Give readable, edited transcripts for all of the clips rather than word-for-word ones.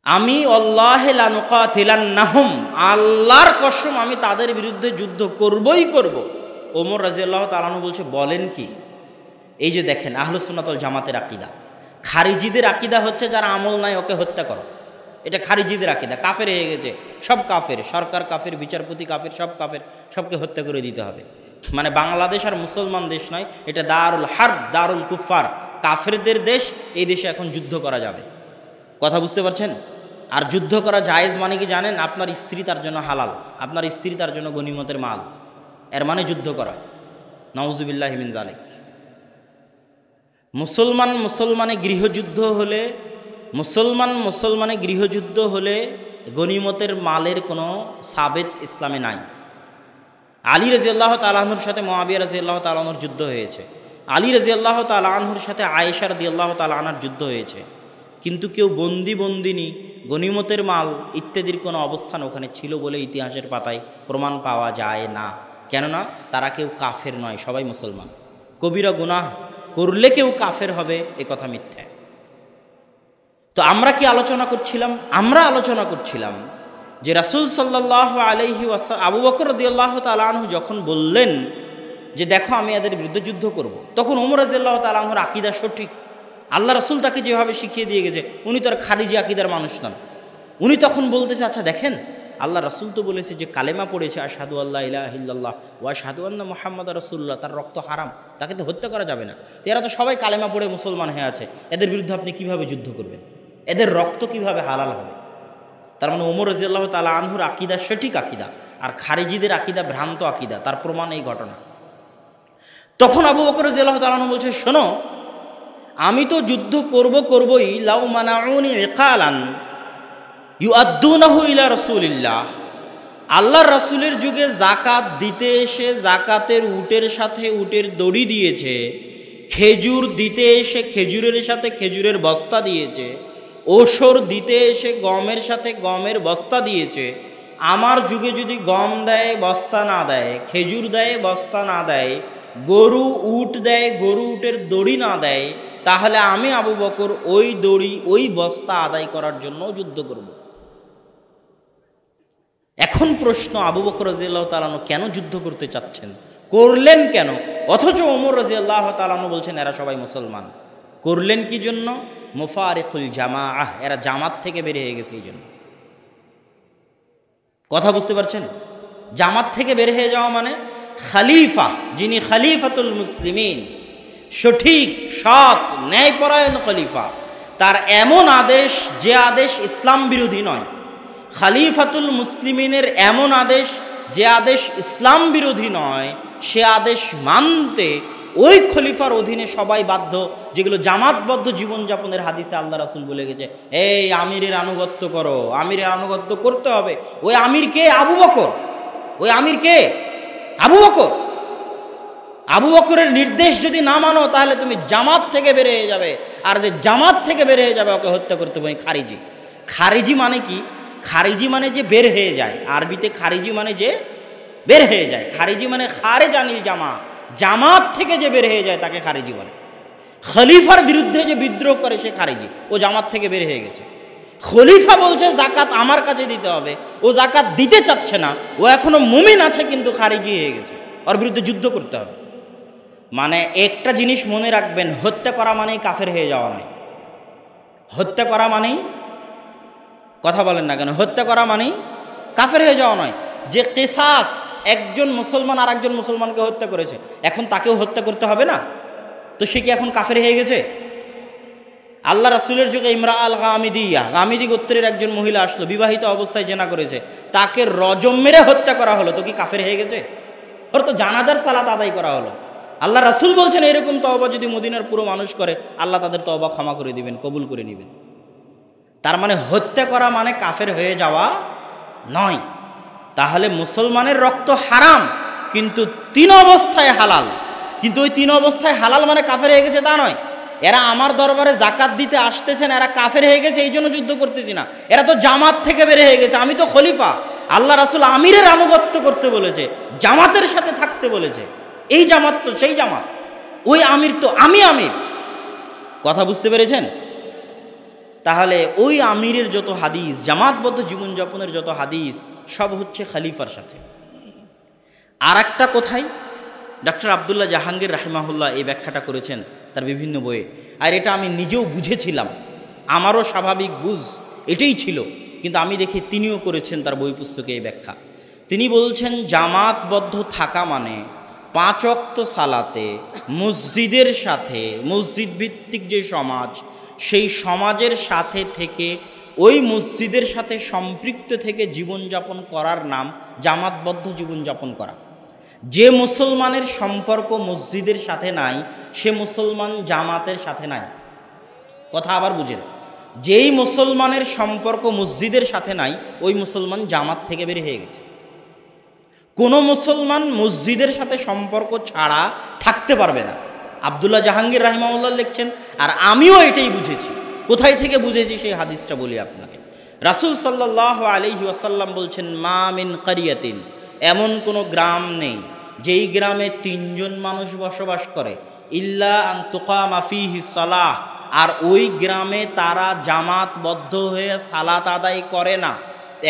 আমি আল্লাহে লা নুকাতিলান্নাহুম, আল্লাহর কসম আমি তাদের বিরুদ্ধে যুদ্ধ করবই করব। ওমর রাদিয়াল্লাহু তাআলা আনহু বলছে, বলেন কি? এই যে দেখেন আহলুস সুন্নাত ওয়াল জামাতের আকীদা। খারিজিদের আকীদা হচ্ছে যারা আমল নাই ওকে হত্যা করো, এটা খারিজিদের আকীদা। কাফের হয়ে গেছে, সব কাফের, সরকার কাফের, বিচারপতি কাফের, সব কাফের, সবকে হত্যা করে দিতে হবে। মানে বাংলাদেশ আর মুসলমান দেশ নয়, এটা দারুল হারব, দারুল কুফার, কাফেরদের দেশ। এই দেশে এখন যুদ্ধ করা যাবে, কথা বুঝতে পারছেন? আর যুদ্ধ করা জায়েজ মানে কি জানেন? আপনার স্ত্রী তার জন্য হালাল, আপনার স্ত্রী তার জন্য গনিমতের মাল, এর মানে যুদ্ধ করা। নাউজুবিল্লাহি মিন যালিক। মুসলমানে গৃহযুদ্ধ হলে, মুসলমানে গৃহযুদ্ধ হলে গনিমতের মালের কোনো সাবেত ইসলামে নাই। আলী রাদিয়াল্লাহু তাআলা আনহুর সাথে মুআবিয়া রাদিয়াল্লাহু তাআলা আনহুর যুদ্ধ হয়েছে, আলী রাদিয়াল্লাহু তাআলা আনহুর সাথে আয়েশা রাদিয়াল্লাহু তাআলা আনহার যুদ্ধ হয়েছে, কিন্তু কেউ বন্দিনী, গনিমতের মাল ইত্যাদির কোনো অবস্থান ওখানে ছিল বলে ইতিহাসের পাতায় প্রমাণ পাওয়া যায় না। কেননা তারা কেউ কাফের নয়, সবাই মুসলমান। কবিরা গুনাহ করলে কেউ কাফের হবে এ কথা মিথ্যা। তো আমরা কি আলোচনা করছিলাম? আমরা আলোচনা করছিলাম যে রাসূল সাল্লাল্লাহু আলাইহি ওয়াসাল্লাম, আবু বকর রাদিয়াল্লাহু তাআলা আনহু যখন বললেন যে দেখো আমি এদের বিরুদ্ধে যুদ্ধ করব, তখন ওমর রাদিয়াল্লাহু তাআলা আনহুর আকীদা সঠিক। আল্লাহ রাসূল তাকে যেভাবে শিখিয়ে দিয়ে গেছে, উনি তো আর খারিজি আকীদার মানুষ নন। উনি তখন বলতেছে, আচ্ছা দেখেন আল্লাহ রাসূল তো বলেছে যে কালেমা পড়েছে আশহাদু আল্লা ইলাহা ইল্লাল্লাহ ওয়া আশহাদু আন্না মুহাম্মাদার রাসূলুল্লাহ, তার রক্ত হারাম, তাকে তো হত্যা করা যাবে না। তো এরা তো সবাই কালেমা পড়ে মুসলমান হয়ে আছে, এদের বিরুদ্ধে আপনি কিভাবে যুদ্ধ করবেন? এদের রক্ত কিভাবে হালাল হবে? তার মানে ওমর রাদিয়াল্লাহু তাআলা আনহুর আকীদা সঠিক আকীদা, আর খারিজিদের আকীদা ভ্রান্ত আকীদা। তার প্রমাণ এই ঘটনা। তখন আবু বকর রাদিয়াল্লাহু তাআলা আনহু বলছে, শোনো আমি তো যুদ্ধ করবই, লাউ মানাউনি ইকালান ইউআদ্দুনাহু ইলা রাসূলিল্লাহ, আল্লাহর রাসূলের যুগে যাকাত দিতে এসে যাকাতের উটের সাথে উটের দড়ি দিয়েছে, খেজুর দিতে এসে খেজুরের সাথে খেজুরের বস্তা দিয়েছে, ওসর দিতে এসে গমের সাথে গমের বস্তা দিয়েছে। আমার যুগে যদি গম দেয় বস্তা না দেয়, খেজুর দেয় বস্তা না দেয়, গরু উট দেয় গরু উটের দড়ি না দেয়, তাহলে আমি আবু বকর ওই দড়ি ওই বস্তা আদায় করার জন্য যুদ্ধ করব। এখন প্রশ্ন, আবু বকর রাদিয়াল্লাহু তাআলা আনহু কেন যুদ্ধ করতে চাচ্ছেন, করলেন কেন? অথচ ওমর রাদিয়াল্লাহু তাআলা আনহু বলছেন এরা সবাই মুসলমান। করলেন কি জন্য? মুফারিকুল জামাআহ, এরা জামাত থেকে বের হয়ে গেছে এই জন্য। কথা বুঝতে পারছেন? জামাত থেকে বের হয়ে যাওয়া মানে খলিফা, যিনি খলিফাতুল মুসলিমিন, সঠিক সৎ ন্যায়পরায়ণ খলিফা, তার এমন আদেশ যে আদেশ ইসলাম বিরোধী নয়, খলিফাতুল মুসলিমিনের এমন আদেশ যে আদেশ ইসলাম বিরোধী নয়, সে আদেশ মানতে ওই খলিফার অধীনে সবাই বাধ্য, যেগুলো জামাতবদ্ধ জীবনযাপনের হাদিসে আল্লাহ রাসূল বলে গেছে, এই আমিরের আনুগত্য করো, আমিরের আনুগত্য করতে হবে। ওই আমির কে? আবু বকর। ওই আমির কে? আবু বকর। আবু বকরের নির্দেশ যদি না মানো তাহলে তুমি জামাত থেকে বের হয়ে যাবে, আর যে জামাত থেকে বের হয়ে যাবে ওকে হত্যা করতে হবে। খারিজি। খারিজি মানে কি? খারিজি মানে যে বের হয়ে যায়, আরবিতে খারিজি মানে যে বের হয়ে যায়। খারিজি মানে খারেজ আনিল জামা, জামাত থেকে যে বের হয়ে যায় তাকে খারিজি বলে। খলিফার বিরুদ্ধে যে বিদ্রোহ করে সে খারিজি, ও জামাত থেকে বের হয়ে গেছে। খলিফা বলছে জাকাত আমার কাছে দিতে হবে, ও জাকাত দিতে চাচ্ছে না, ও এখনো মুমিন আছে কিন্তু খারিজি হয়ে গেছে, ওর বিরুদ্ধে যুদ্ধ করতে হবে। মানে একটা জিনিস মনে রাখবেন, হত্যা করা মানেই কাফের হয়ে যাওয়া নয়। হত্যা করা মানেই, কথা বলেন না কেন, হত্যা করা মানেই কাফের হয়ে যাওয়া নয়। যে কিসাস, একজন মুসলমান আর একজন মুসলমানকে হত্যা করেছে, এখন তাকেও হত্যা করতে হবে না? তো সে কি এখন কাফের হয়ে গেছে? আল্লাহ রাসূলের যুগে ইমরা আল গামিদিয়া, গামিদি গোত্রের একজন মহিলা আসলো, বিবাহিত অবস্থায় জেনা করেছে, তাকে রজম মেরে হত্যা করা হলো, তো কি কাফের হয়ে গেছে? ওর তো জানাজার সালাত আদায় করা হলো। আল্লাহ রাসূল বলছেন এরকম তওবা যদি মদিনার পুরো মানুষ করে, আল্লাহ তাদের তওবা ক্ষমা করে দিবেন, কবুল করে নেবেন। তার মানে হত্যা করা মানে কাফের হয়ে যাওয়া নয়। তাহলে মুসলমানের রক্ত হারাম, কিন্তু 3 অবস্থায় হালাল। কিন্তু ওই 3 অবস্থায় হালাল মানে কাফের হয়ে গেছে তা নয়। এরা আমার দরবারে জাকাত দিতে আসতেছেন, এরা কাফের হয়ে গেছে এই জন্য যুদ্ধ করতেছি না। এরা তো জামাত থেকে বের হয়ে গেছে, আমি তো খলিফা, আল্লাহ রাসূল আমিরের আনুগত্য করতে বলেছে, জামাতের সাথে থাকতে বলেছে। এই জামাত তো সেই জামাত, ওই আমির তো আমি আমির। কথা বুঝতে পেরেছেন? তাহলে ওই আমিরের যত হাদিস, জামাতবদ্ধ জীবনযাপনের যত হাদিস, সব হচ্ছে খলিফার সাথে। আর একটা কোথায় ডক্টর আবদুল্লাহ জাহাঙ্গীর রাহিমাহুল্লাহ এই ব্যাখ্যাটা করেছেন তার বিভিন্ন বইয়ে, আর এটা আমি নিজেও বুঝেছিলাম, আমারও স্বাভাবিক বুঝ এটাই ছিল, কিন্তু আমি দেখি তিনিও করেছেন তার বই পুস্তকে এই ব্যাখ্যা। তিনি বলছেন জামাতবদ্ধ থাকা মানে 5 ওয়াক্ত সালাতে মসজিদের সাথে, মসজিদ ভিত্তিক যে সমাজ, সেই সমাজের সাথে থেকে ওই মসজিদের সাথে সম্পৃক্ত থেকে জীবনযাপন করার নাম জামাতবদ্ধ জীবনযাপন করা। যে মুসলমানের সম্পর্ক মসজিদের সাথে নাই, সে মুসলমান জামাতের সাথে নাই। কথা আবার বুঝেন, যেই মুসলমানের সম্পর্ক মসজিদের সাথে নাই, ওই মুসলমান জামাত থেকে বের হয়ে গেছে। কোনো মুসলমান মসজিদের সাথে সম্পর্ক ছাড়া থাকতে পারবে না। আবদুল্লাহ জাহাঙ্গীর রাহিমাহুল্লাহ লিখছেন, আর আমিও এটাই বুঝেছি। কোথায় থেকে বুঝেছি সেই হাদিসটা বলি আপনাকে। রাসূল সাল্লাল্লাহু আলাইহি ওয়াসাল্লাম বলছেন, মা মিন কারিয়াতিন, এমন কোনো গ্রাম নেই যেই গ্রামে 3 জন মানুষ বসবাস করে, ইল্লা আন তুকামা ফীহি সালাহ, আর ওই গ্রামে তারা জামাতবদ্ধ হয়ে সালাত আদায় করে না।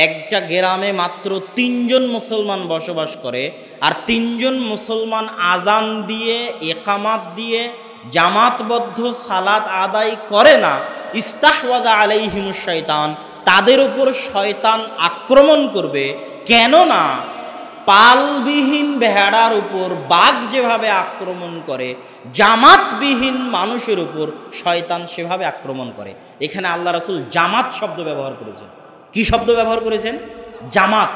একটা গ্রামে মাত্র 3 জন মুসলমান বসবাস করে, আর 3 জন মুসলমান আজান দিয়ে একামাত দিয়ে জামাতবদ্ধ সালাত আদায় করে না, ইস্তাহওয়াযা আলাইহিমুশ শাইতান, তাদের উপর শয়তান আক্রমণ করবে। কেননা পালবিহীন ভেড়ার উপর বাঘ যেভাবে আক্রমণ করে, জামাতবিহীন মানুষের উপর শয়তান সেভাবে আক্রমণ করে। এখানে আল্লাহ রাসূল জামাত শব্দ ব্যবহার করেছেন। কি শব্দ ব্যবহার করেছেন? জামাত।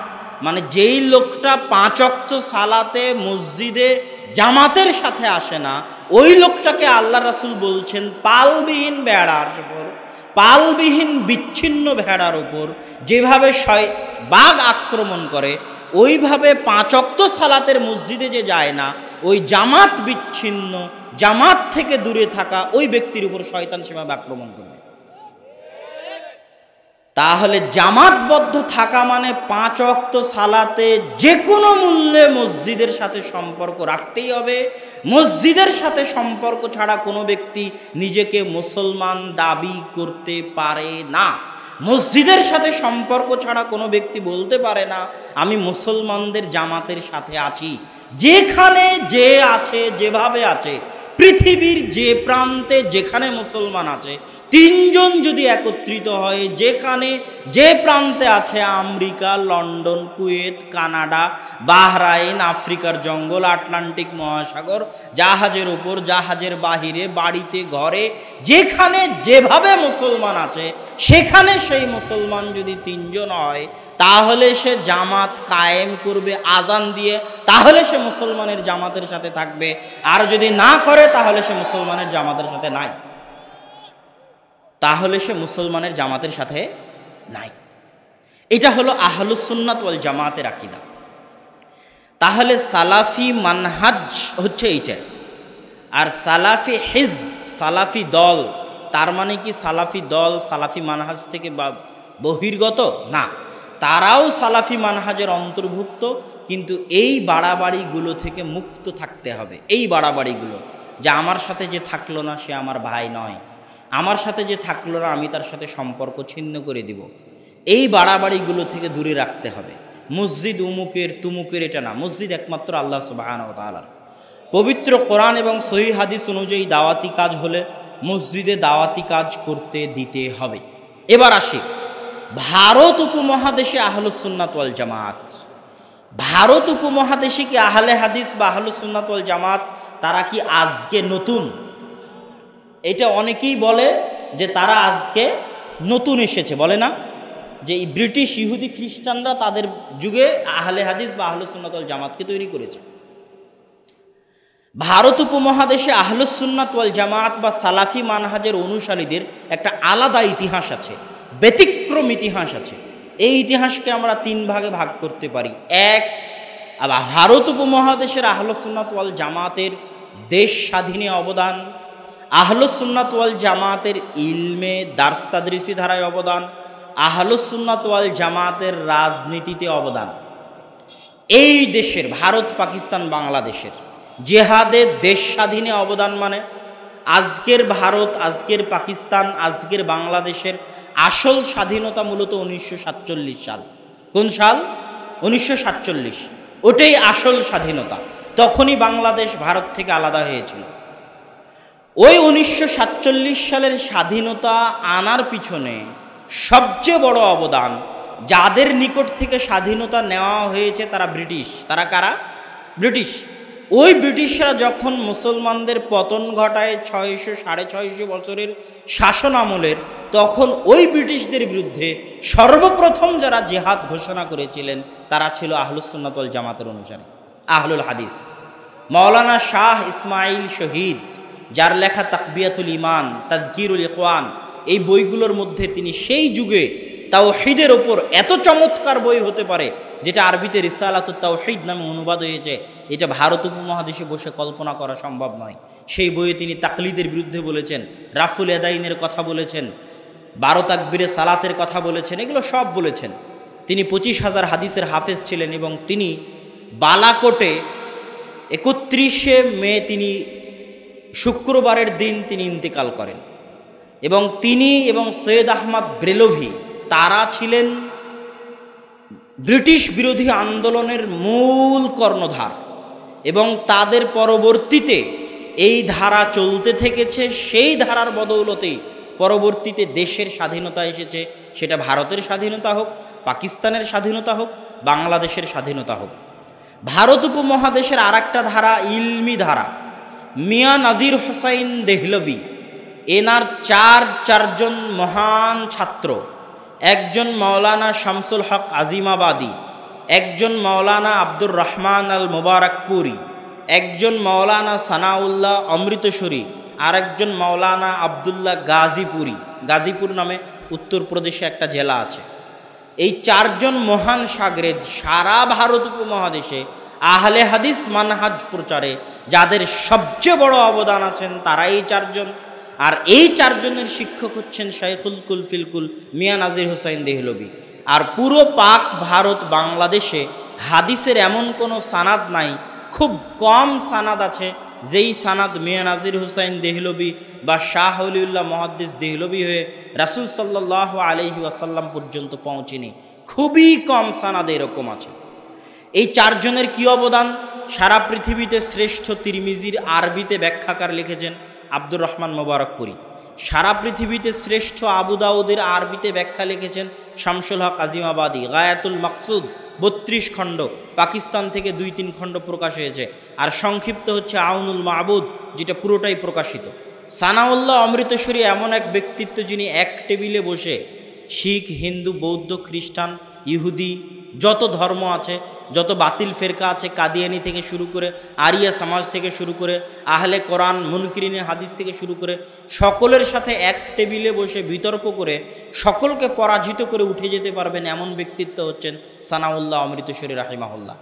মানে যেই লোকটা 5 ওয়াক্ত সালাতে মসজিদে জামাতের সাথে আসে না, ওই লোকটাকে আল্লাহ রাসূল বলছেন পালবিহীন ভেড়ার উপর, পালবিহীন বিচ্ছিন্ন ভেড়ার উপর যেভাবে বাঘ আক্রমণ করে, ওইভাবে 5 ওয়াক্ত সালাতের মসজিদে যে যায় না, ওই জামাত বিচ্ছিন্ন, জামাত থেকে দূরে থাকা ওই ব্যক্তির উপর শয়তান সেভাবে আক্রমণ করবে। তাহলে জামাতবদ্ধ থাকা মানে 5 ওয়াক্ত সালাতে যে কোনো মূল্যে মসজিদের সাথে সম্পর্ক রাখতেই হবে। মসজিদের সাথে সম্পর্ক ছাড়া কোনো ব্যক্তি নিজেকে মুসলমান দাবি করতে পারে না। মসজিদের সাথে সম্পর্ক ছাড়া কোনো ব্যক্তি বলতে পারে না আমি মুসলমানদের জামাতের সাথে আছি। যেখানে যে আছে, যেভাবে আছে, পৃথিবীর যে প্রান্তে যেখানে মুসলমান আছে, 3 জন যদি একত্রিত হয়, যেখানে যে প্রান্তে আছে, America, London, Kuwait, Canada, Bahrain, আফ্রিকার জঙ্গল, আটলান্টিক মহাসাগর, জাহাজের উপর, জাহাজের বাহিরে, বাড়িতে, ঘরে, যেখানে যেভাবে মুসলমান আছে, সেখানে সেই মুসলমান যদি 3 জন হয়, তাহলে সে জামাত কায়েম করবে আজান দিয়ে, তাহলে সে মুসলমানের জামাতের সাথে থাকবে। আর যদি না করে তাহলে সে মুসলমানের জামাতের সাথে নাই, তাহলে সে মুসলমানের জামাতের সাথে নাই। এটা হলো আহলুস সুন্নাত ওয়াল জামাতের আকীদা। তাহলে সালাফি মানহাজ হচ্ছে এইটা। আর সালাফি হিজব, সালাফি দল, তার মানে কি সালাফি দল সালাফি মানহাজ থেকে বহির্গত? না, তারাও সালাফি মানহাজের অন্তর্ভুক্ত, কিন্তু এই বাড়াবাড়িগুলো থেকে মুক্ত থাকতে হবে। এই বাড়াবাড়িগুলো, যে আমার সাথে যে থাকলো না সে আমার ভাই নয়, আমার সাথে যে থাকলো না আমি তার সাথে সম্পর্ক ছিন্ন করে দিব, এই বাড়াবাড়িগুলো থেকে দূরে রাখতে হবে। মসজিদ উমুকের তুমুকের এটা না, মসজিদ একমাত্র আল্লাহ সুবহানাহু ওয়া তাআলার। পবিত্র কোরআন এবং সহিহ হাদিস অনুযায়ী দাওয়াতি কাজ হলে মসজিদে দাওয়াতি কাজ করতে দিতে হবে। এবার আসি ভারত উপমহাদেশে আহলুস সুন্নাত ওয়াল জামাত। ভারত উপমহাদেশে কি আহলে হাদিস বা আহলুস সুন্নাত ওয়াল জামাত তারা কি আজকে নতুন? এটা অনেকেই বলে যে তারা আজকে নতুন এসেছে, বলে না যে এই ব্রিটিশ ইহুদি খ্রিস্টানরা তাদের যুগে আহলে হাদিস বা আহলুস সুন্নাত ওয়াল জামাতকে তৈরি করেছে। ভারত উপমহাদেশে আহলুস সুন্নাত ওয়াল জামাত বা সালাফি মানহাজের অনুসারীদের একটা আলাদা ইতিহাস আছে, ব্যতিক্রম ইতিহাস আছে। এই ইতিহাসকে আমরা 3 ভাগে ভাগ করতে পারি। এক, ভারত উপমহাদেশের আহলুস সুন্নাত ওয়াল জামাতের দেশ স্বাধীনে অবদান, আহলুস সুন্নাত ওয়াল জামাতের ইলমে দার্স তাদরিসি ধারায় অবদান, আহলুস সুন্নাত ওয়াল জামাতের রাজনীতিতে অবদান। এই দেশের, ভারত, পাকিস্তান, বাংলাদেশের জেহাদে দেশ স্বাধীনে অবদান মানে আজকের ভারত, আজকের পাকিস্তান, আজকের বাংলাদেশের আসল স্বাধীনতা মূলত 1947 সাল। কোন সাল? 1947। ওটাই আসল স্বাধীনতা। তখনই বাংলাদেশ ভারত থেকে আলাদা হয়েছিল। ওই 1947 সালের স্বাধীনতা আনার পিছনে সবচেয়ে বড় অবদান, যাদের নিকট থেকে স্বাধীনতা নেওয়া হয়েছে তারা ব্রিটিশ। তারা কারা? ব্রিটিশ। ওই ব্রিটিশরা যখন মুসলমানদের পতন ঘটায় 600-650 বছরের শাসন আমলের, তখন ওই ব্রিটিশদের বিরুদ্ধে সর্বপ্রথম যারা জিহাদ ঘোষণা করেছিলেন তারা ছিল আহলুস সুন্নাত ওয়াল জামাতের অনুসারী, আহলুল হাদিস। মাওলানা শাহ ইসমাইল শহীদ, যার লেখা তাকবিয়াতুল ইমান, তাযকিরুল ইখওয়ান, এই বইগুলোর মধ্যে তিনি সেই যুগে তাওহীদের ওপর এত চমৎকার বই হতে পারে, যেটা আরবিতে রিসালাতুত তাওহীদ নামে অনুবাদ হয়েছে, এটা ভারত উপমহাদেশে বসে কল্পনা করা সম্ভব নয়। সেই বইয়ে তিনি তাকলিদের বিরুদ্ধে বলেছেন, রাফুল ইয়াদাইনের কথা বলেছেন, 12 তাকবীরে সালাতের কথা বলেছেন, এগুলো সব বলেছেন। তিনি 25,000 হাদিসের হাফেজ ছিলেন এবং তিনি বালাকোটে 31শে মে তিনি শুক্রবারের দিন তিনি ইন্তেকাল করেন। এবং তিনি এবং সৈয়দ আহমদ ব্রেলভি, তারা ছিলেন ব্রিটিশ বিরোধী আন্দোলনের মূল কর্ণধার এবং তাদের পরবর্তীতে এই ধারা চলতে থেকেছে। সেই ধারার বদৌলতেই পরবর্তীতে দেশের স্বাধীনতা এসেছে, সেটা ভারতের স্বাধীনতা হোক, পাকিস্তানের স্বাধীনতা হোক, বাংলাদেশের স্বাধীনতা হোক। ভারত উপমহাদেশের আর একটা ধারা ইলমি ধারা, মিয়া নাজির হোসাইন দেহলভি, এনার চারজন মহান ছাত্র, একজন মাওলানা শামসুল হক আজিমাবাদী, একজন মাওলানা আব্দুর রহমান আল মুবারকপুরি, একজন মাওলানা সানাউল্লাহ অমৃতসরী, আর একজন মাওলানা আবদুল্লাহ গাজীপুরি। গাজীপুর নামে উত্তরপ্রদেশে একটা জেলা আছে। এই চারজন মহান সাগরেদ সারা ভারত উপমহাদেশে আহলে হাদিস মানহাজ প্রচারে যাদের সবচেয়ে বড় অবদান আছেন তারা এই চারজন। আর এই চারজনের শিক্ষক হচ্ছেন শাইখুল কুল ফিলকুল মিয়া নাজির হোসাইন দেহলভি। আর পুরো পাক ভারত বাংলাদেশে হাদিসের এমন কোনো সানাদ নাই, খুব কম সানাদ আছে যেই সানাদ মিয়া নাজির হোসাইন দেহলভি বা শাহ ওলিউল্লাহ মুহাদ্দিস দেহলভি হয়ে রাসূল সাল্লাল্লাহু আলাইহি ওয়াসাল্লাম পর্যন্ত পৌঁছেনি। খুবই কম সানাদ এরকম আছে। এই চারজনের কি অবদান? সারা পৃথিবীতে শ্রেষ্ঠ তিরমিজির আরবিতে ব্যাখ্যাকার লিখেছেন আব্দুর রহমান মুবারকপুরি। সারা পৃথিবীতে শ্রেষ্ঠ আবু দাউদের আরবিতে ব্যাখ্যা লিখেছেন শামসুল হক আজিমাবাদী। গায়াতুল মাকসুদ 32 খণ্ড, পাকিস্তান থেকে 2-3 খণ্ড প্রকাশ হয়েছে। আর সংক্ষিপ্ত হচ্ছে আউনুল মাবুদ, যেটা পুরোটাই প্রকাশিত। সানাউল্লাহ অমৃতসরী এমন এক ব্যক্তিত্ব যিনি এক টেবিলে বসে শিখ, হিন্দু, বৌদ্ধ, খ্রিস্টান, ইহুদি, যত ধর্ম আছে, যত বাতিল ফেরকা আছে, কাদিয়ানি থেকে শুরু করে আরিয়া সমাজ থেকে শুরু করে আহলে কোরআন, মুনকিরিনে হাদিস থেকে শুরু করে সকলের সাথে এক টেবিলে বসে বিতর্ক করে সকলকে পরাজিত করে উঠে যেতে পারবেন এমন ব্যক্তিত্ব হচ্ছেন সানাউল্লাহ অমৃতসরী রাহিমাহুল্লাহ।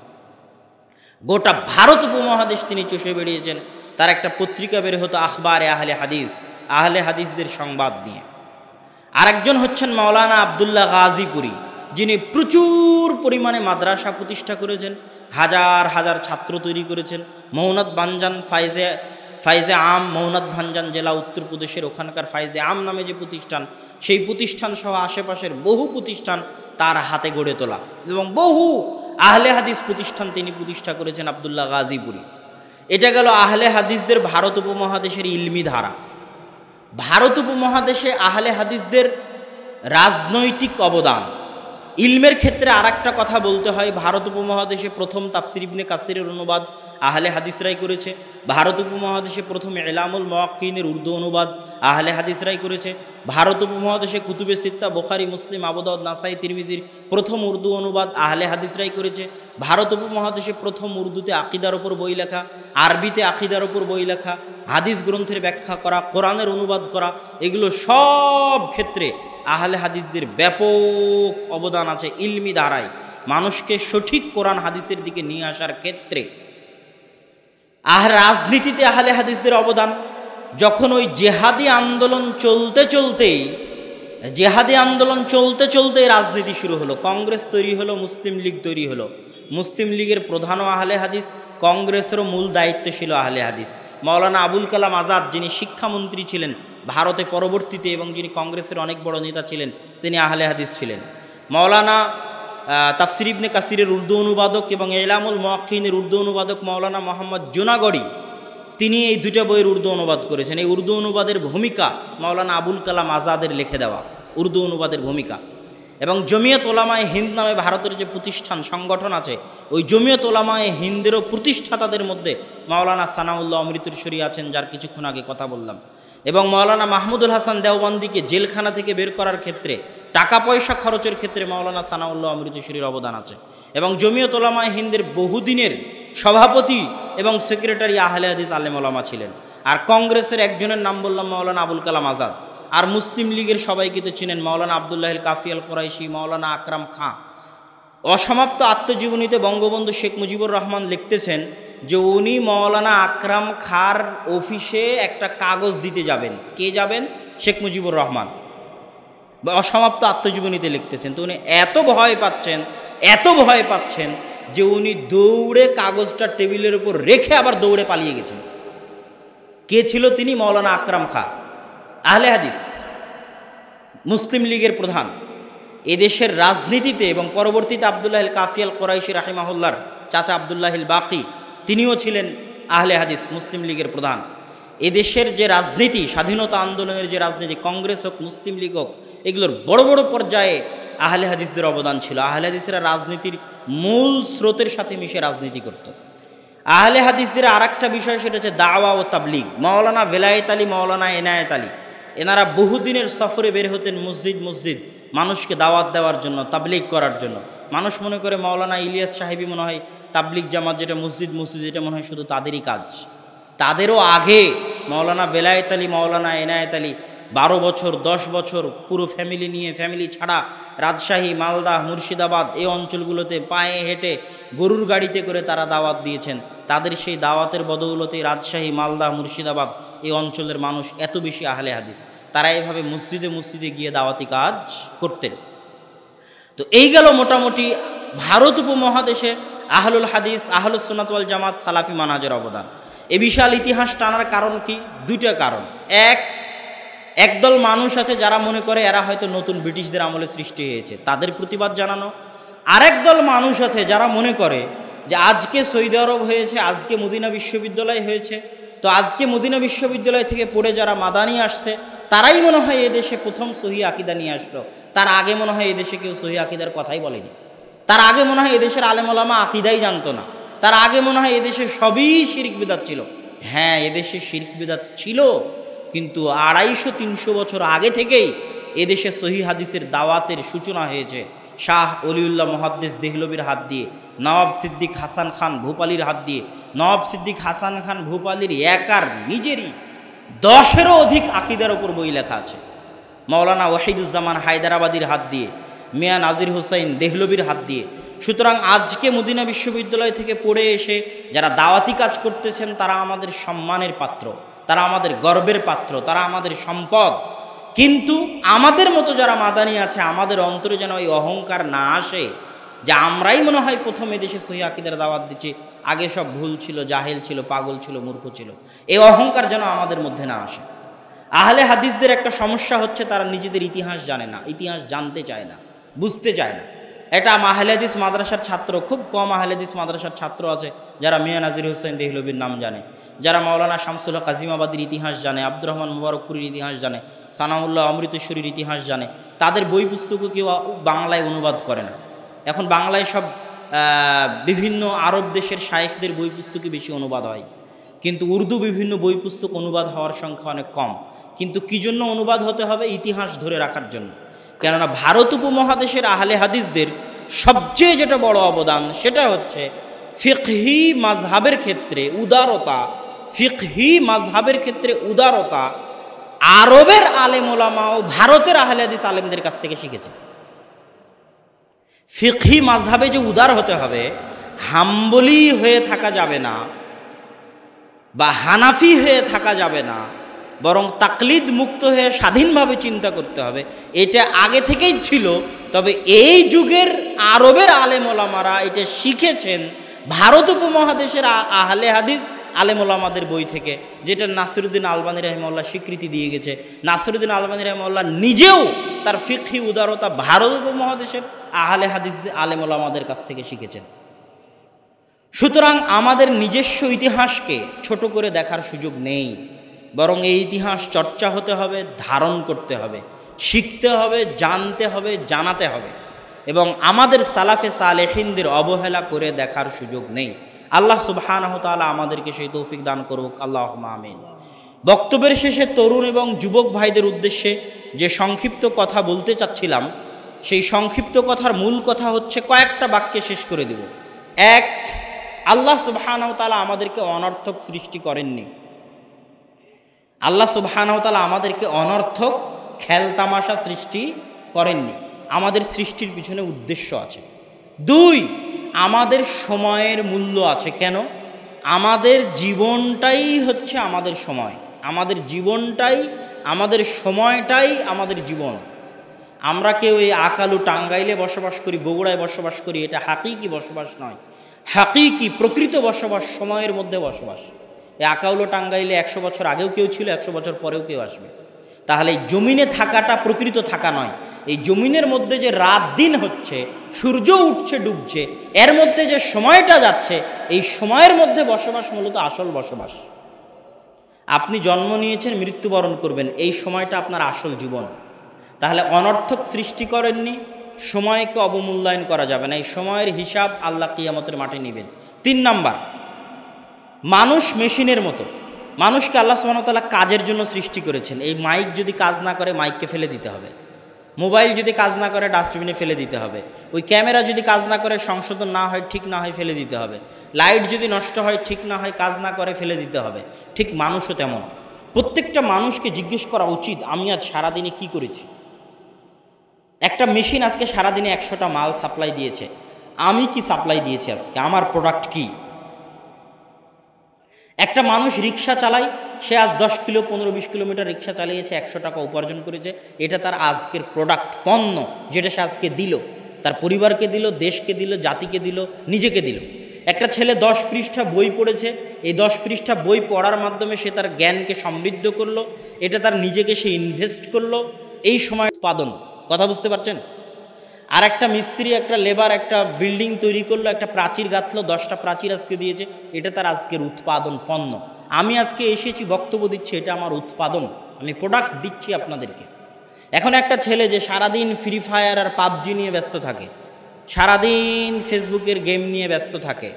গোটা ভারত উপমহাদেশ তিনি চষে বেরিয়েছেন। তার একটা পত্রিকা বের হতো আখবারে আহলে হাদিস, আহলে হাদিসদের সংবাদ নিয়ে। আরেকজন হচ্ছেন মাওলানা আবদুল্লাহ গাজীপুরি, যিনি প্রচুর পরিমাণে মাদ্রাসা প্রতিষ্ঠা করেছেন, হাজার হাজার ছাত্র তৈরি করেছেন। মৌনাদ ভাঞ্জান ফাইজে আম, মৌনাদ ভাঞ্জান জেলা উত্তরপ্রদেশের, ওখানকার ফাইজে আম নামে যে প্রতিষ্ঠান, সেই প্রতিষ্ঠান সহ আশেপাশের বহু প্রতিষ্ঠান তার হাতে গড়ে তোলা এবং বহু আহলে হাদিস প্রতিষ্ঠান তিনি প্রতিষ্ঠা করেছেন আবদুল্লাহ গাজীপুরি। এটা গেল আহলে হাদিসদের ভারত উপমহাদেশের ইলমি ধারা। ভারত উপমহাদেশে আহলে হাদিসদের রাজনৈতিক অবদান, ইলমের ক্ষেত্রে আর একটা কথা বলতে হয়। ভারত উপমহাদেশে প্রথম তাফসির ইবনে কাসিরের অনুবাদ আহলে হাদিসরাই করেছে। ভারত উপমহাদেশে প্রথম ইলামুল মুওয়াক্কিনের উর্দু অনুবাদ আহলে হাদিসরাই করেছে। ভারত উপমহাদেশে কুতুবে সিত্তা, বুখারী, মুসলিম, আবু দাউদ, নাসাই, তিরমিজির প্রথম উর্দু অনুবাদ আহলে হাদিসরাই করেছে। ভারত উপমহাদেশে প্রথম উর্দুতে আকিদার ওপর বই লেখা, আরবিতে আকিদার ওপর বই লেখা, হাদিস গ্রন্থের ব্যাখ্যা করা, কোরআনের অনুবাদ করা, এগুলো সব ক্ষেত্রে আহলে হাদিসদের ব্যাপক অবদান আছে ইলমি ধারায় মানুষকে সঠিক কোরআন হাদিসের দিকে নিয়ে আসার ক্ষেত্রে। রাজনীতিতে আহলে হাদিসদের অবদান, যখন ওই জেহাদি আন্দোলন চলতে চলতে রাজনীতি শুরু হলো, কংগ্রেস তৈরি হলো, মুসলিম লীগ তৈরি হলো, মুসলিম লীগের প্রধানও আহলে হাদিস, কংগ্রেসেরও মূল দায়িত্ব ছিল আহলে হাদিস। মাওলানা আবুল কালাম আজাদ যিনি শিক্ষামন্ত্রী ছিলেন ভারতে পরবর্তীতে এবং যিনি কংগ্রেসের অনেক বড় নেতা ছিলেন, তিনি আহলে হাদিস ছিলেন। মাওলানা তাফসির ইবনে কাসিরের উর্দু অনুবাদক এবং ইলামুল মুওয়াক্কিনের উর্দু অনুবাদক মাওলানা মোহাম্মদ জুনাগড়ি, তিনি এই দুইটা বইয়ের উর্দু অনুবাদ করেছেন। এই উর্দু অনুবাদের ভূমিকা মাওলানা আবুল কালাম আজাদের লিখে দেওয়া উর্দু অনুবাদের ভূমিকা। এবং জমিয়ত ওলামায়ে হিন্দ নামে ভারতের যে প্রতিষ্ঠান সংগঠন আছে, ওই জমিয়ত ওলামায়ে হিন্দেরও প্রতিষ্ঠাতাদের মধ্যে মাওলানা সানাউল্লাহ অমৃতসরী আছেন, যার কিছুক্ষণ আগে কথা বললাম। এবং মাওলানা মাহমুদুল হাসান দেওবন্দিকে জেলখানা থেকে বের করার ক্ষেত্রে, টাকা পয়সা খরচের ক্ষেত্রে মাওলানা সানাউল্লাহ অমৃতসরীর অবদান আছে। এবং জমিয়ত ওলামায়ে হিন্দের বহুদিনের সভাপতি এবং সেক্রেটারি আহলে হাদিস আলেম ওলামা ছিলেন। আর কংগ্রেসের একজনের নাম বললাম মাওলানা আবুল কালাম আজাদ। আর মুসলিম লীগের সবাইকে তো চিনেন, মাওলানা আবদুল্লাহ কাফি আল কোরাইশি, মাওলানা আকরাম খাঁ। অসমাপ্ত আত্মজীবনীতে বঙ্গবন্ধু শেখ মুজিবুর রহমান লিখতেছেন যে উনি মাওলানা আকরাম খাঁর অফিসে একটা কাগজ দিতে যাবেন। কে যাবেন? শেখ মুজিবুর রহমান। অসমাপ্ত আত্মজীবনীতে লিখতেছেন। তো উনি এত ভয় পাচ্ছেন যে উনি দৌড়ে কাগজটা টেবিলের উপর রেখে আবার দৌড়ে পালিয়ে গেছেন। কে ছিল তিনি? মাওলানা আকরাম খাঁ, আহলে হাদিস, মুসলিম লীগের প্রধান। এদেশের রাজনীতিতে এবং পরবর্তীতে আবদুল্লাহ কাফি আল কোরাইশি রাহিমাহুল্লাহর চাচা আবদুল্লাহ বাকি, তিনিও ছিলেন আহলে হাদিস, মুসলিম লীগের প্রধান। এদেশের যে রাজনীতি, স্বাধীনতা আন্দোলনের যে রাজনীতি, কংগ্রেস হোক মুসলিম লীগ হোক, এগুলোর বড় বড় পর্যায়ে আহলে হাদিসদের অবদান ছিল। আহলে হাদিসরা রাজনীতির মূল স্রোতের সাথে মিশে রাজনীতি করত। আহলে হাদিসদের আর একটা বিষয়, সেটা হচ্ছে দাওয়া ও তাবলীগ। মাওলানা বেলায়েত আলী, মাওলানা এনায়েত আলী, এনারা বহুদিনের সফরে বের হতেন মসজিদ মানুষকে দাওয়াত দেওয়ার জন্য, তাবলীগ করার জন্য। মানুষ মনে করে মাওলানা ইলিয়াস সাহেবী মনে হয় তাবলীগ জামাত, যেটা মসজিদ এটা মনে হয় শুধু তাদেরই কাজ। তাদেরও আগে মাওলানা বেলায়েত আলী, মাওলানা এনায়েত আলী 12 বছর 10 বছর পুরো ফ্যামিলি নিয়ে, ফ্যামিলি ছাড়া রাজশাহী, মালদা, মুর্শিদাবাদ এই অঞ্চলগুলোতে পায়ে হেঁটে গরুর গাড়িতে করে তারা দাওয়াত দিয়েছেন। তাদের সেই দাওয়াতের বদৌলতে রাজশাহী, মালদা, মুর্শিদাবাদ এই অঞ্চলের মানুষ এত বেশি আহলে হাদিস। তারা এভাবে মসজিদে গিয়ে দাওয়াতি কাজ করতেন। তো এই গেল মোটামুটি ভারত উপমহাদেশে আহলুল হাদিস, আহলুস সুন্নাত ওয়াল জামাত, সালাফি মানহাজের অবদান। এ বিশাল ইতিহাস টানার কারণ কি? দুইটা কারণ। একদল মানুষ আছে যারা মনে করে এরা হয়তো নতুন ব্রিটিশদের আমলে সৃষ্টি হয়েছে, তাদের প্রতিবাদ জানানো। আরেক দল মানুষ আছে যারা মনে করে যে আজকে সৌদি আরব হয়েছে, আজকে মদিনা বিশ্ববিদ্যালয় হয়েছে, তো আজকে মদিনা বিশ্ববিদ্যালয় থেকে পড়ে যারা মাদানি আসছে তারাই মনে হয় এদেশে প্রথম সহি আকিদা নিয়ে আসলো। তার আগে মনে হয় এদেশে কেউ সহি আকিদার কথাই বলেনি। তার আগে মনে হয় এদেশের আলেম ওলামা আকিদাই জানতো না। তার আগে মনে হয় এদেশে সবই শিরক বিদআত ছিল। হ্যাঁ, এদেশে শিরক বিদআত ছিল, কিন্তু 250-300 বছর আগে থেকেই এদেশে সহি হাদিসের দাওয়াতের সূচনা হয়েছে শাহ অলিউল্লাহ মুহাদ্দিস দেহলভির হাত দিয়ে, নওয়াব সিদ্দিক হাসান খান ভূপালীর হাত দিয়ে। নওয়াব সিদ্দিক হাসান খান ভূপালীর একার নিজেরই 10-এরও অধিক আকিদার ওপর বই লেখা আছে। মাওলানা ওয়াহিদুজ্জামান হায়দারাবাদীর হাত দিয়ে, মিয়া নাজির হুসাইন দেহলভির হাত দিয়ে। সুতরাং আজকে মদিনা বিশ্ববিদ্যালয় থেকে পড়ে এসে যারা দাওয়াতি কাজ করতেছেন তারা আমাদের সম্মানের পাত্র, তারা আমাদের গর্বের পাত্র, তারা আমাদের সম্পদ। কিন্তু আমাদের মতো যারা মাদানি আছে, আমাদের অন্তরে যেন ওই অহংকার না আসে যে আমরাই মনে হয় প্রথম এদেশে সহি আকিদার দাওয়াত দিচ্ছি, আগে সব ভুল ছিল, জাহেল ছিল, পাগল ছিল, মূর্খ ছিল। এই অহংকার যেন আমাদের মধ্যে না আসে। আহলে হাদিসদের একটা সমস্যা হচ্ছে তারা নিজেদের ইতিহাস জানে না, ইতিহাস জানতে চায় না, বুঝতে চায় না। এটা আহলে হাদিস মাদ্রাসার ছাত্র, খুব কম আহলে হাদিস মাদ্রাসার ছাত্র আছে যারা মিয়া নাজির হুসাইন দেহলভির নাম জানে, যারা মাওলানা শামসুল হক কাজিমাবাদের ইতিহাস জানে, আব্দুর রহমান মুবারকপুরীর ইতিহাস জানে, সানাউল্লাহ অমৃতসরীর ইতিহাস জানে। তাদের বই পুস্তকও কেউ বাংলায় অনুবাদ করে না। এখন বাংলায় সব বিভিন্ন আরব দেশের শায়েখদের বই পুস্তকই বেশি অনুবাদ হয়, কিন্তু উর্দু বিভিন্ন বই পুস্তক অনুবাদ হওয়ার সংখ্যা অনেক কম। কিন্তু কী জন্য অনুবাদ হতে হবে? ইতিহাস ধরে রাখার জন্য। কেননা ভারত উপমহাদেশের আহলে হাদিসদের সবচেয়ে যেটা বড় অবদান সেটা হচ্ছে ফিকহি মাযহাবের ক্ষেত্রে উদারতা। ফিকহি মাযহাবের ক্ষেত্রে উদারতা আরবের আলেম ওলামা ও ভারতের আহলে হাদিস আলেমদের কাছ থেকে শিখেছে। ফিকহি মাযহাবে যে উদার হতে হবে, হাম্বলি হয়ে থাকা যাবে না বা হানাফি হয়ে থাকা যাবে না, বরং তাকলিদ মুক্ত হয়ে স্বাধীনভাবে চিন্তা করতে হবে, এটা আগে থেকেই ছিল। তবে এই যুগের আরবের আলেম ওলামারা এটা শিখেছেন ভারত উপমহাদেশের আহলে হাদিস আলেম ওলামাদের বই থেকে, যেটা নাসিরুদ্দিন আলবানী রাহিমাহুল্লাহ স্বীকৃতি দিয়ে গেছে। নাসিরুদ্দিন আলবানী রাহিমাহুল্লাহ নিজেও তার ফিকহি উদারতা ভারত উপমহাদেশের আহলে হাদিস আলেম ওলামাদের কাছ থেকে শিখেছেন। সুতরাং আমাদের নিজস্ব ইতিহাসকে ছোট করে দেখার সুযোগ নেই, বরং এই ইতিহাস চর্চা হতে হবে, ধারণ করতে হবে, শিখতে হবে, জানতে হবে, জানাতে হবে, এবং আমাদের সালাফে সালেহিনদের অবহেলা করে দেখার সুযোগ নেই। আল্লাহ সুবহানাহু ওয়া তাআলা আমাদেরকে সেই তৌফিক দান করুক, আল্লাহুম্মা আমিন। বক্তব্যের শেষে তরুণ এবং যুবক ভাইদের উদ্দেশ্যে যে সংক্ষিপ্ত কথা বলতে চাচ্ছিলাম, সেই সংক্ষিপ্ত কথার মূল কথা হচ্ছে, কয়েকটা বাক্যে শেষ করে দেব। এক, আল্লাহ সুবহানাহু ওয়া তাআলা আমাদেরকে অনর্থক সৃষ্টি করেননি। আল্লাহ সুবহানাহু ওয়া তাআলা আমাদেরকে অনর্থক খেলতামাশা সৃষ্টি করেননি। আমাদের সৃষ্টির পিছনে উদ্দেশ্য আছে। দুই, আমাদের সময়ের মূল্য আছে। কেন? আমাদের জীবনটাই হচ্ছে আমাদের সময়, আমাদের জীবনটাই, আমাদের সময়টাই আমাদের জীবন। আমরা কেউ এই আকালু টাঙ্গাইলে বসবাস করি, বগুড়ায় বসবাস করি, এটা হাকিকি বসবাস নয়। হাকিকি প্রকৃত বসবাস সময়ের মধ্যে বসবাস। এই আকাউলো টাঙ্গাইলে 100 বছর আগেও কেউ ছিল, 100 বছর পরেও কেউ আসবে। তাহলে এই জমিনে থাকাটা প্রকৃত থাকা নয়। এই জমিনের মধ্যে যে রাত দিন হচ্ছে, সূর্য উঠছে ডুবছে, এর মধ্যে যে সময়টা যাচ্ছে, এই সময়ের মধ্যে বসবাস মূলত আসল বসবাস। আপনি জন্ম নিয়েছেন, মৃত্যুবরণ করবেন, এই সময়টা আপনার আসল জীবন। তাহলে অনর্থক সৃষ্টি করেননি, সময়কে অবমূল্যায়ন করা যাবে না। এই সময়ের হিসাব আল্লাহ কিয়ামতের মাঠে নেবেন। 3 নাম্বার, মানুষ মেশিনের মতো। মানুষকে আল্লাহ সুবহানাহু ওয়া তাআলা কাজের জন্য সৃষ্টি করেছেন। এই মাইক যদি কাজ না করে, মাইককে ফেলে দিতে হবে। মোবাইল যদি কাজ না করে, ডাস্টবিনে ফেলে দিতে হবে। ওই ক্যামেরা যদি কাজ না করে, সংশোধন না হয়, ঠিক না হয়, ফেলে দিতে হবে। লাইট যদি নষ্ট হয়, ঠিক না হয়, কাজ না করে, ফেলে দিতে হবে। ঠিক মানুষও তেমন। প্রত্যেকটা মানুষকে জিজ্ঞেস করা উচিত, আমি আজ সারাদিনে কি করেছি। একটা মেশিন আজকে সারাদিনে 100টা মাল সাপ্লাই দিয়েছে, আমি কি সাপ্লাই দিয়েছি আজকে, আমার প্রোডাক্ট কি। একটা মানুষ রিক্সা চালায়, সে আজ 10 কিলো 15-20 কিলোমিটার রিক্সা চালিয়েছে, 100 টাকা উপার্জন করেছে, এটা তার আজকের প্রোডাক্ট, পণ্য, যেটা সে আজকে দিল, তার পরিবারকে দিল, দেশকে দিল, জাতিকে দিল, নিজেকে দিল। একটা ছেলে 10 পৃষ্ঠা বই পড়েছে, এই 10 পৃষ্ঠা বই পড়ার মাধ্যমে সে তার জ্ঞানকে সমৃদ্ধ করলো, এটা তার নিজেকে সে ইনভেস্ট করলো, এই সময় উৎপাদন। কথা বুঝতে পারছেন? আর একটা মিস্ত্রি, একটা লেবার একটা বিল্ডিং তৈরি করলো, একটা প্রাচীর গাঁথলো, 10টা প্রাচীর আজকে দিয়েছে, এটা তার আজকের উৎপাদন, পণ্য। আমি আজকে এসেছি, বক্তব্য দিচ্ছি, এটা আমার উৎপাদন, আমি প্রোডাক্ট দিচ্ছি আপনাদেরকে। এখন একটা ছেলে যে সারাদিন ফ্রি ফায়ার আর পাবজি নিয়ে ব্যস্ত থাকে, সারাদিন ফেসবুকের গেম নিয়ে ব্যস্ত থাকে,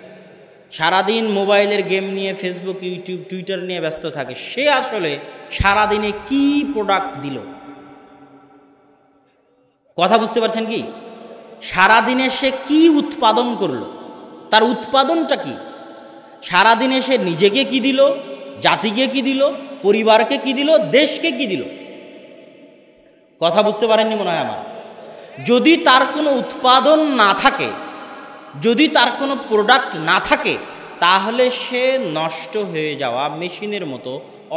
সারাদিন মোবাইলের গেম নিয়ে, ফেসবুক, ইউটিউব, টুইটার নিয়ে ব্যস্ত থাকে, সে আসলে সারাদিনে কি প্রোডাক্ট দিল? কথা বুঝতে পারছেন কি? সারাদিনে সে কি উৎপাদন করলো, তার উৎপাদনটা কি? সারাদিনে সে নিজেকে কি দিল, জাতিকে কি দিল, পরিবারকে কি দিল, দেশকে কি দিল? কথা বুঝতে পারেননি মনে হয় আমার। যদি তার কোনো উৎপাদন না থাকে, যদি তার কোনো প্রোডাক্ট না থাকে, তাহলে সে নষ্ট হয়ে যাওয়া মেশিনের মতো,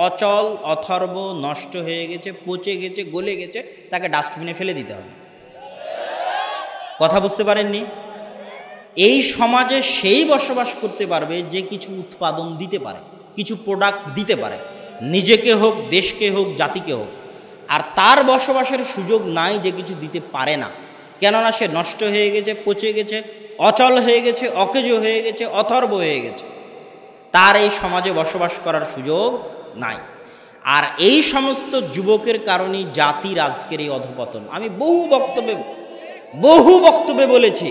অচল, অথর্ব, নষ্ট হয়ে গেছে, পচে গেছে, গলে গেছে, তাকে ডাস্টবিনে ফেলে দিতে হবে। কথা বুঝতে পারেননি? এই সমাজে সেই বসবাস করতে পারবে যে কিছু উৎপাদন দিতে পারে, কিছু প্রোডাক্ট দিতে পারে, নিজেকে হোক, দেশকে হোক, জাতিকে হোক। আর তার বসবাসের সুযোগ নাই যে কিছু দিতে পারে না, কেননা সে নষ্ট হয়ে গেছে, পচে গেছে, অচল হয়ে গেছে, অকেজো হয়ে গেছে, অথর্ব হয়ে গেছে। তার এই সমাজে বসবাস করার সুযোগ নাই। আর এই সমস্ত যুবকের কারণেই জাতির আজকের এই অধঃপতন। আমি বহু বক্তব্যে বলেছি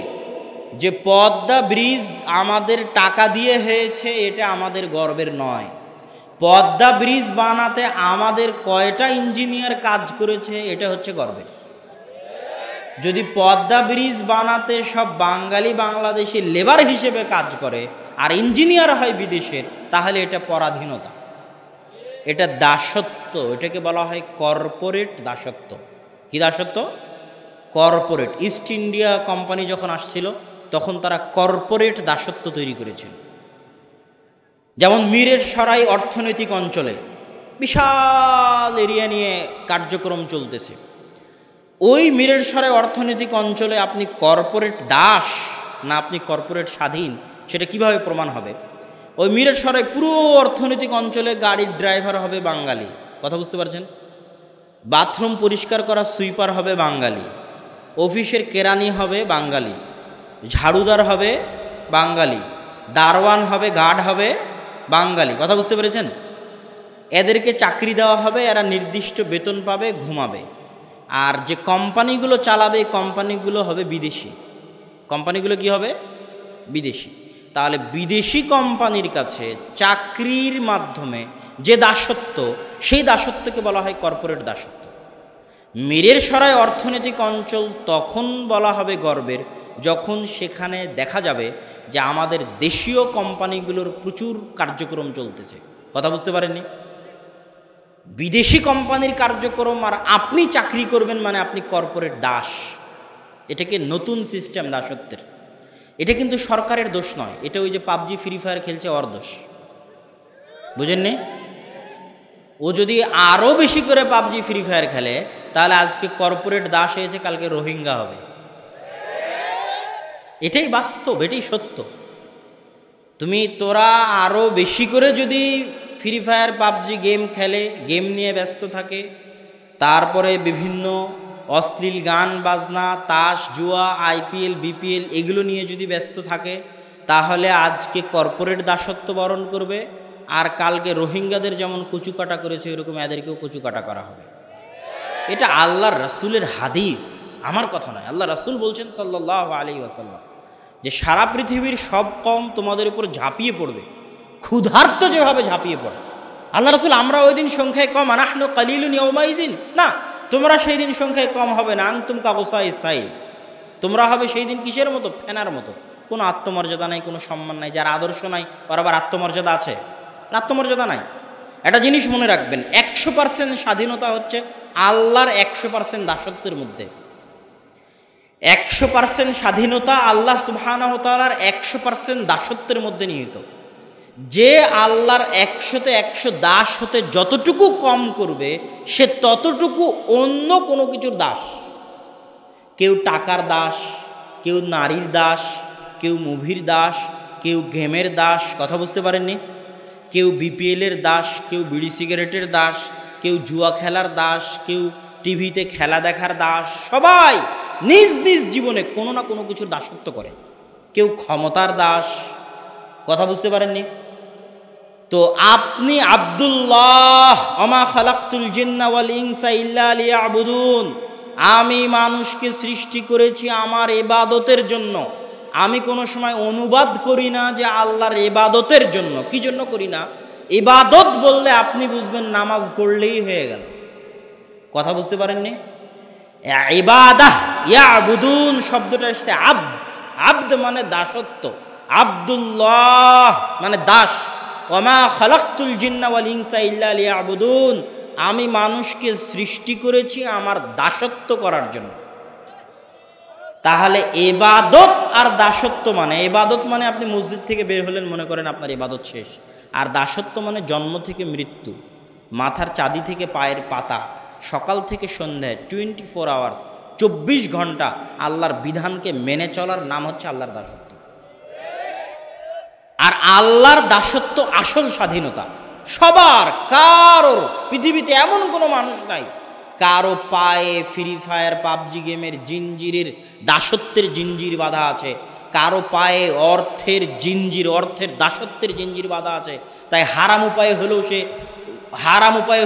যে পদ্মা ব্রিজ আমাদের টাকা দিয়ে হয়েছে, এটা আমাদের গর্বের নয়। পদ্মা ব্রিজ বানাতে আমাদের কয়টা ইঞ্জিনিয়ার কাজ করেছে, এটা হচ্ছে গর্বের। যদি পদ্মা ব্রিজ বানাতে সব বাঙালি বাংলাদেশি লেবার হিসেবে কাজ করে আর ইঞ্জিনিয়ার হয় বিদেশের, তাহলে এটা পরাধীনতা, এটা দাসত্ব। এটাকে বলা হয় কর্পোরেট দাসত্ব। কি দাসত্ব? কর্পোরেট। ইস্ট ইন্ডিয়া কোম্পানি যখন আসছিল, তখন তারা কর্পোরেট দাসত্ব তৈরি করেছিল। যেমন মীরের সরাই অর্থনৈতিক অঞ্চলে বিশাল এরিয়া নিয়ে কার্যক্রম চলতেছে, ওই মিরেরসরাই অর্থনৈতিক অঞ্চলে আপনি কর্পোরেট দাস না আপনি কর্পোরেট স্বাধীন, সেটা কিভাবে প্রমাণ হবে? ওই মিরেরসরাই পুরো অর্থনৈতিক অঞ্চলে গাড়ির ড্রাইভার হবে বাঙালি, কথা বুঝতে পারছেন? বাথরুম পরিষ্কার করা সুইপার হবে বাঙালি, অফিসের কেরানি হবে বাঙালি, ঝাড়ুদার হবে বাঙালি, দারওয়ান হবে, গার্ড হবে বাঙালি, কথা বুঝতে পেরেছেন? এদেরকে চাকরি দেওয়া হবে, এরা নির্দিষ্ট বেতন পাবে, ঘুমাবে। আর যে কোম্পানিগুলো চালাবে কোম্পানিগুলো হবে বিদেশি, কোম্পানিগুলো কি হবে? বিদেশি। তাহলে বিদেশি কোম্পানির কাছে চাকরির মাধ্যমে যে দাসত্ব, সেই দাসত্বকে বলা হয় কর্পোরেট দাসত্ব। মিরেরসরাই অর্থনৈতিক অঞ্চল তখন বলা হবে গর্বের, যখন সেখানে দেখা যাবে যে আমাদের দেশীয় কোম্পানিগুলোর প্রচুর কার্যক্রম চলতেছে, কথা বুঝতে পারেননি? বিদেশি কোম্পানির কার্যক্রম আর আপনি চাকরি করবেন মানে আপনি কর্পোরেট দাস। এটাকে নতুন সিস্টেম দাসত্বের। এটা কিন্তু সরকারের দোষ নয়, এটা ওই যে পাবজি ফ্রি ফায়ার খেলছে ওর দোষ, বুঝেননি? ও যদি আরও বেশি করে পাবজি ফ্রি ফায়ার খেলে তাহলে আজকে কর্পোরেট দাস হয়েছে, কালকে রোহিঙ্গা হবে। এটাই বাস্তব, এটাই সত্য। তোরা আরও বেশি করে যদি ফ্রি ফায়ার পাবজি গেম খেলে, গেম নিয়ে ব্যস্ত থাকে, তারপরে বিভিন্ন অশ্লীল গান বাজনা, তাস জুয়া, আইপিএল বিপিএল এগুলো নিয়ে যদি ব্যস্ত থাকে, তাহলে আজকে কর্পোরেট দাসত্ব বরণ করবে, আর কালকে রোহিঙ্গাদের যেমন কচুকাটা করেছে এরকম এদেরকেও কচুকাটা করা হবে। এটা আল্লাহর রাসূলের হাদিস, আমার কথা নয়। আল্লাহ রাসূল বলছেন সাল্লাল্লাহু আলাইহি ওয়াসাল্লাম যে সারা পৃথিবীর সব কম তোমাদের উপর ঝাঁপিয়ে পড়বে, ক্ষুধার্ত যেভাবে ঝাঁপিয়ে পড়ে। আল্লাহ রাসূল আমরা ওই দিন সংখ্যায় কম, আনাহনু কালিলুন ইয়াউমাইযিন, না তোমরা সেই দিন সংখ্যায় কম হবে না, আনতুম কাগুসাই সাই, তোমরা হবে সেই দিন কিসের মতো? ফেনার মতো। কোনো আত্মমর্যাদা নাই, কোনো সম্মান নাই, যার আদর্শ নাই ওর আবার আত্মমর্যাদা আছে? আত্মমর্যাদা নাই। একটা জিনিস মনে রাখবেন, 100% স্বাধীনতা হচ্ছে আল্লাহর 100% দাসত্বের মধ্যে। 100% স্বাধীনতা আল্লাহ সুবহানাহু ওয়া তাআলার 100% দাসত্বের মধ্যে নিহিত। যে আল্লাহর 100তে 100 দাস হতে যতটুকু কম করবে, সে ততটুকু অন্য কোনো কিছুর দাস। কেউ টাকার দাস, কেউ নারীর দাস, কেউ মুভির দাস, কেউ গেমের দাস, কথা বুঝতে পারেননি? কেউ বিপিএলের দাস, কেউ বিড়ি সিগারেটের দাস, কেউ জুয়া খেলার দাস, কেউ টিভিতে খেলা দেখার দাস। সবাই নিজ নিজ জীবনে কোনো না কোনো কিছুর দাসত্ব করে। কেউ ক্ষমতার দাস, কথা বুঝতে পারেননি? তো আপনি আব্দুল্লাহ, ওমা খালাকতুল জিন্না ওয়াল ইনসা ইল্লা লিয়াবুদুন, আমি মানুষকে সৃষ্টি করেছি আমার ইবাদতের জন্য। আমি কোনো সময় অনুবাদ করি না যে আল্লাহর ইবাদতের জন্য। কি জন্য করি না? ইবাদত বললে আপনি বুঝবেন নামাজ পড়লেই হয়ে গেল, কথা বুঝতে পারেননি? ইবাদাহ ইয়াবুদুন শব্দটা এসেছে আব্দ, আব্দ মানে দাসত্ব, আব্দুল্লাহ মানে দাস। ওমা খালাকতুল জিন্না ওয়াল ইনসা ইল্লা লিয়াবুদুন, আমি মানুষকে সৃষ্টি করেছি আমার দাসত্ব করার জন্য। তাহলে ইবাদত আর দাসত্ব মানে, ইবাদত মানে আপনি মসজিদ থেকে বের হলেন, মনে করেন আপনার ইবাদত শেষ। আর দাসত্ব মানে জন্ম থেকে মৃত্যু, মাথার চাঁদি থেকে পায়ের পাতা, সকাল থেকে সন্ধ্যায় 24 আওয়ার্স 24 ঘন্টা আল্লাহর বিধানকে মেনে চলার নাম হচ্ছে আল্লাহর দাসত্ব। আর আল্লাহর দাসত্ব আসল স্বাধীনতা সবার। কারোর পৃথিবীতে এমন কোনো মানুষ নাই কারো পায়ে ফ্রি ফায়ার পাবজি গেমের জিঞ্জিরের দাসত্বের জিঞ্জির বাঁধা আছে, কারো পায়ে অর্থের জিঞ্জির, অর্থের দাসত্বের জিঞ্জির বাঁধা আছে। তাই হারাম উপায়ে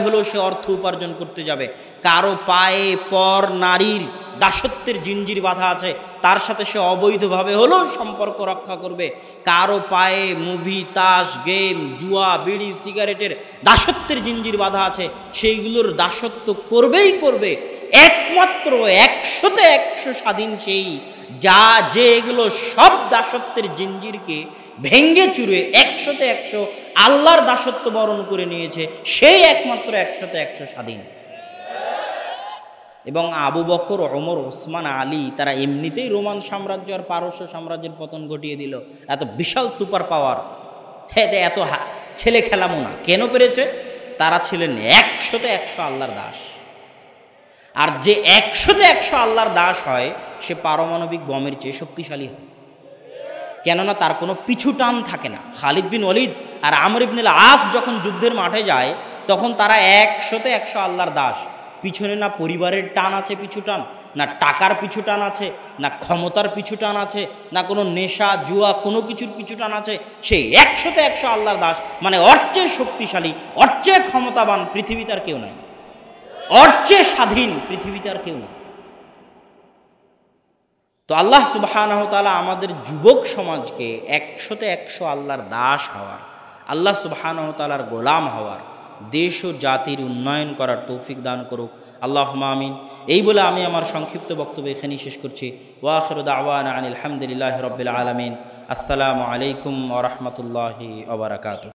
হলেও সে অর্থ উপার্জন করতে যাবে। কারো পায়ে পর নারীর দাসত্বের জিঞ্জির বাঁধা আছে, তার সাথে সে অবৈধভাবে হলেও সম্পর্ক রক্ষা করবে। কারো পায়ে মুভি, তাস, গেম, জুয়া, বিড়ি, সিগারেটের দাসত্বের জিঞ্জির বাঁধা আছে, সেইগুলোর দাসত্ব করবেই করবে। একমাত্র 100তে 100 স্বাধীন সেই যে এগুলো সব দাসত্বের জিঞ্জিরকে ভেঙ্গে চুরে 100তে 100 আল্লাহর দাসত্ব বরণ করে নিয়েছে, সেই একমাত্র 100তে 100 স্বাধীন। এবং আবু বকর, ওমর, ওসমান, আলী তারা এমনিতেই রোমান সাম্রাজ্য আর পারস্য সাম্রাজ্যের পতন ঘটিয়ে দিল। এত বিশাল সুপার পাওয়ার, এত ছেলে খেলামো না। কেন পেরেছে? তারা ছিলেন 100তে 100 আল্লাহর দাস। আর যে 100-তে 100 আল্লাহর দাস হয় সে পারমাণবিক বমের চেয়ে শক্তিশালী হয়, কেননা তার কোনো পিছু টান থাকে না। খালিদ বিন ওয়ালিদ আর আমর ইবনুল আস যখন যুদ্ধের মাঠে যায় তখন তারা 100-তে 100 আল্লাহর দাস। পিছনে না পরিবারের টান আছে পিছু টান, না টাকার পিছু টান আছে, না ক্ষমতার পিছু টান আছে, না কোনো নেশা জুয়া কোনো কিছুর পিছু টান আছে। সে 100-তে 100 আল্লাহর দাস, মানে ওর চেয়ে শক্তিশালী, ওর চেয়ে ক্ষমতাবান পৃথিবীতে আর কেউ নাই, ওর চেয়ে স্বাধীন পৃথিবীতে আর কেউ নাই। তো আল্লাহ সুবহানাহু ওয়া তাআলা আমাদের যুবক সমাজকে 100-তে 100 আল্লাহর দাস হওয়ার, আল্লাহ সুবহানাহু ওয়া তাআলার গোলাম হওয়ার, দেশ ও জাতির উন্নয়ন করার তৌফিক দান করুক, আল্লাহুম্মা আমিন। এই বলে আমি আমার সংক্ষিপ্ত বক্তব্য এখানেই শেষ করছি। ওয়া আখিরু দাওয়ানা আনিল হামদুলিল্লাহি রাব্বিল আলামিন। আসসালামু আলাইকুম ওয়া রাহমাতুল্লাহি ওয়া বারাকাতুহু।